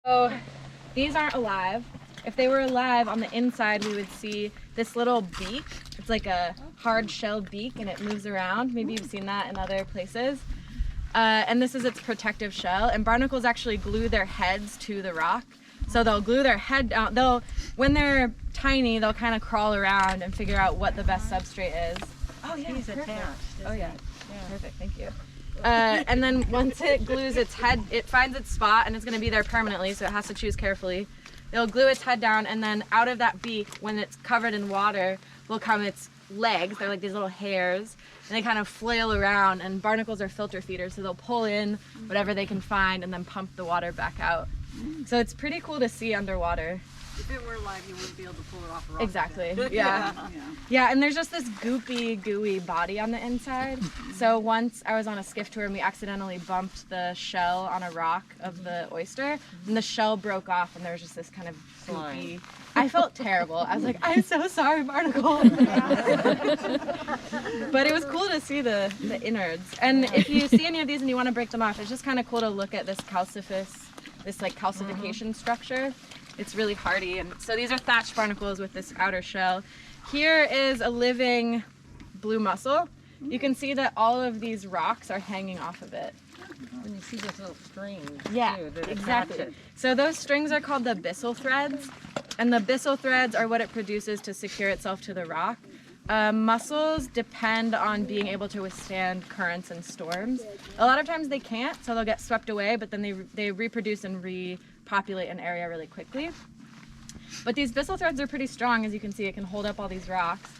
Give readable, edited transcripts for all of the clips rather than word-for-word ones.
So these aren't alive. If they were alive, on the inside we would see this little beak. It's like a hard shell beak and it moves around. Maybe you've seen that in other places. And this is its protective shell. And barnacles actually glue their heads to the rock. So they'll glue their head down. When they're tiny, they'll kind of crawl around and figure out what the best substrate is. Oh yeah, he's attached. Oh yeah. Perfect, thank you. And then once it glues its head, it finds its spot and it's going to be there permanently, so it has to choose carefully. It'll glue its head down, and then out of that beak, when it's covered in water, will come its legs. They're like these little hairs, and they kind of flail around, and barnacles are filter feeders, so they'll pull in whatever they can find and then pump the water back out. So it's pretty cool to see underwater. If it were alive, you wouldn't be able to pull it off the rock. Exactly, yeah. Yeah, and there's just this goopy, gooey body on the inside. So once I was on a skiff tour and we accidentally bumped the shell on a rock of the oyster, and the shell broke off and there was just this kind of goopy... I felt terrible. I was like, I'm so sorry, barnacle. But it was cool to see the innards. And if you see any of these and you want to break them off, it's just kind of cool to look at this calcification structure. It's really hardy, and so these are thatched barnacles with this outer shell. Here is a living blue mussel. You can see that all of these rocks are hanging off of it. When you see those little strings. Yeah, exactly. So those strings are called the byssal threads, and the byssal threads are what it produces to secure itself to the rock. Mussels depend on being able to withstand currents and storms. A lot of times they can't, so they'll get swept away, but then they reproduce and repopulate an area really quickly. But these byssal threads are pretty strong, as you can see. It can hold up all these rocks.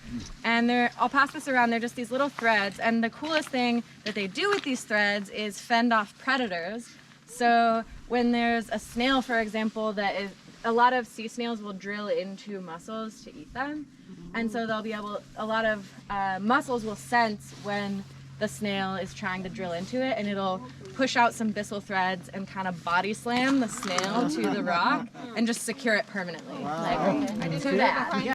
And I'll pass this around, they're just these little threads, and the coolest thing that they do with these threads is fend off predators. So when there's a snail, for example, a lot of sea snails will drill into mussels to eat them. And so a lot of mussels will sense when the snail is trying to drill into it, and it'll push out some byssal threads and kind of body slam the snail to the rock and just secure it permanently. Like, too bad.